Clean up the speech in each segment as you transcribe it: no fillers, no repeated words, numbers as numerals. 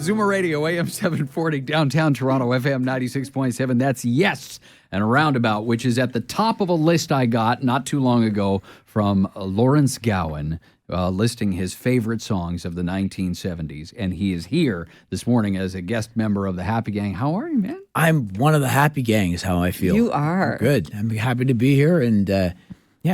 Zoomer Radio, AM 740, downtown Toronto, FM 96.7. That's Yes and a Roundabout, which is at the top of a list I got not too long ago from Lawrence Gowan, listing his favorite songs of the 1970s. And he is here this morning as a guest member of the Happy Gang. How are you, man? I'm one of the Happy Gang is how I feel. You are. Good. I'm happy to be here. And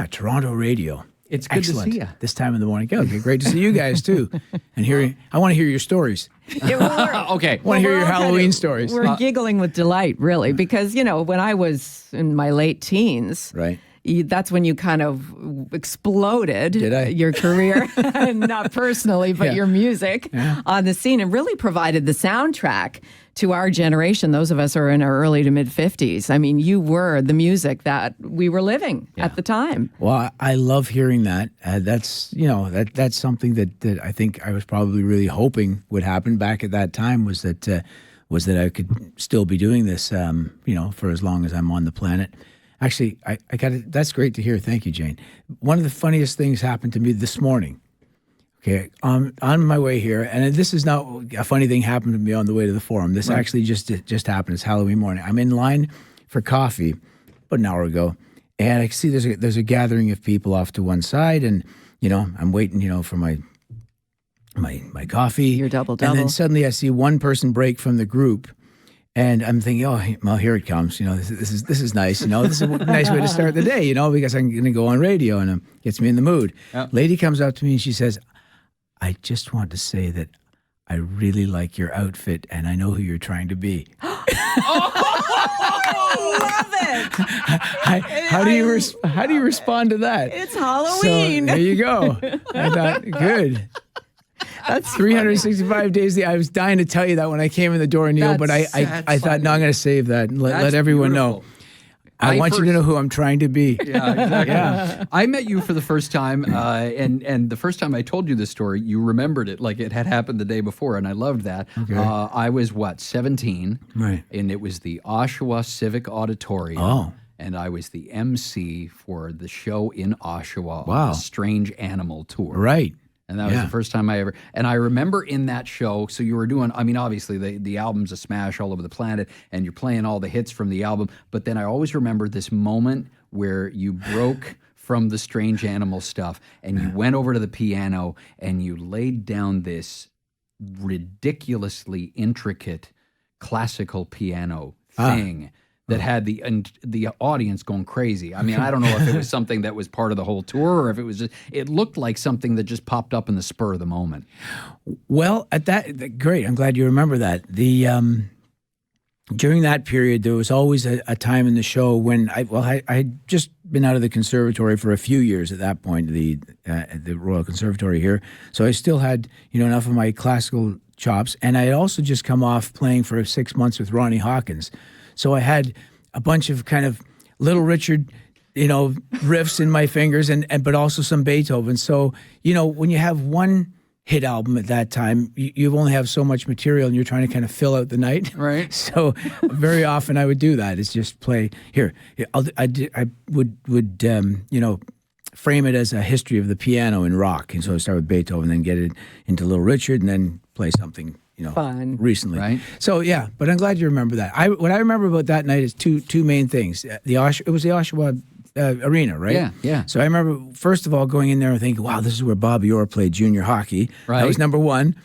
Toronto Radio. It's good Excellent. to see you. This time in the morning. It'd be great to see you guys, too. And I want to hear your stories. Okay. I want to hear your Halloween stories. We're giggling with delight, really, because, when I was in my late teens, Right. That's when you kind of exploded Did I? your career, not personally, but your music on the scene, and really provided the soundtrack to our generation, those of us who are in our early to mid 50s. I mean, you were the music that we were living at the time. Well, I love hearing that. That's something that I think I was probably really hoping would happen back at that time was that I could still be doing this, for as long as I'm on the planet. Actually, I got it. That's great to hear. Thank you, Jane. One of the funniest things happened to me this morning. Okay, on my way here, and this is not a funny thing happened to me on the way to the forum. This actually just happened. It's Halloween morning. I'm in line for coffee about an hour ago, and I see there's a gathering of people off to one side, and I'm waiting, for my coffee. Your double. And then suddenly I see one person break from the group. And I'm thinking, oh, well, here it comes. This is nice. This is a nice way to start the day. Because I'm going to go on radio and it gets me in the mood. Yep. Lady comes up to me and she says, "I just want to say that I really like your outfit and I know who you're trying to be." Love it. How do you respond to that? It's Halloween. So, there you go. I thought, good. That's 365 days. I was dying to tell you that when I came in the door, Neil, but I thought, no, I'm going to save that and let everyone know. I want you to know who I'm trying to be. Yeah, exactly. Yeah. I met you for the first time, and the first time I told you this story, you remembered it like it had happened the day before, and I loved that. Okay. I was, 17? Right. And it was the Oshawa Civic Auditorium. Oh. And I was the MC for the show in Oshawa Wow. on the Strange Animal Tour. Right. And that was the first time I ever, and I remember in that show, so you were doing, obviously the album's a smash all over the planet, and you're playing all the hits from the album, but then I always remember this moment where you broke from the Strange Animal stuff, and you went over to the piano, and you laid down this ridiculously intricate classical piano thing. That had the audience going crazy. I mean, I don't know if it was something that was part of the whole tour or if it was just, it looked like something that just popped up in the spur of the moment. Well, great. I'm glad you remember that. During that period, there was always a time in the show when I had just been out of the conservatory for a few years at that point, the Royal Conservatory here. So I still had, enough of my classical chops. And I had also just come off playing for 6 months with Ronnie Hawkins. So I had a bunch of kind of Little Richard, riffs in my fingers, but also some Beethoven. So, when you have one hit album at that time, you only have so much material and you're trying to kind of fill out the night. Right. So very often I would do that. It's just play here. I would frame it as a history of the piano in rock. And so I start with Beethoven, then get it into Little Richard, and then play something fun recently. Right. So yeah, but I'm glad you remember that. What I remember about that night is two main things. It was the Oshawa Arena, right? Yeah. So I remember first of all going in there and thinking, wow, this is where Bobby Orr played junior hockey. Right. That was number one.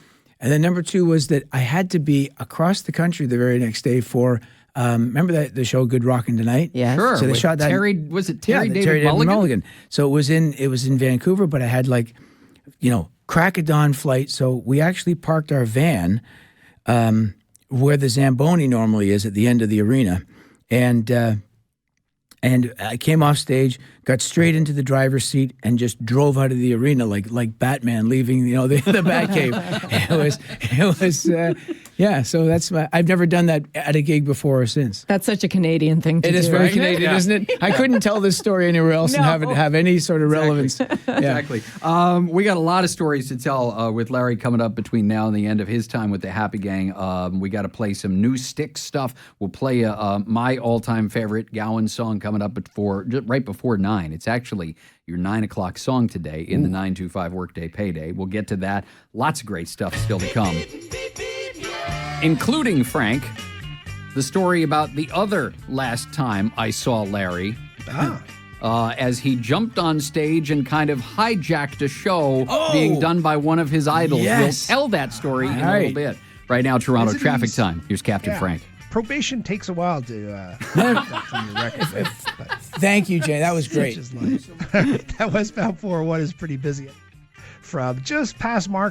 And then number two was that I had to be across the country the very next day for remember the show Good Rockin' Tonight? Yeah. Sure. So they shot that. Was it Terry David Terry Mulligan? So it was in Vancouver, but I had crack of dawn flight. So we actually parked our van where the Zamboni normally is at the end of the arena. And I came off stage, got straight into the driver's seat, and just drove out of the arena like Batman leaving, the Batcave. It was So that's I've never done that at a gig before or since. That's such a Canadian thing to do. It is very right? Canadian, isn't it? I couldn't tell this story anywhere else and have it have any sort of relevance. Exactly. We got a lot of stories to tell with Larry coming up between now and the end of his time with the Happy Gang. We got to play some new Styx stuff. We'll play my all-time favorite Gowan song coming up right before 9. It's actually your 9 o'clock song today in the 925 Workday Payday. We'll get to that. Lots of great stuff still to come. including, Frank, the story about the other last time I saw Larry. As he jumped on stage and kind of hijacked a show being done by one of his idols. Yes. We'll tell that story in a little bit. Right now, Toronto traffic time. Here's Captain Frank. Probation takes a while to from your record. Thank you, Jay. That was great. That westbound 401 is pretty busy. From just past Mark.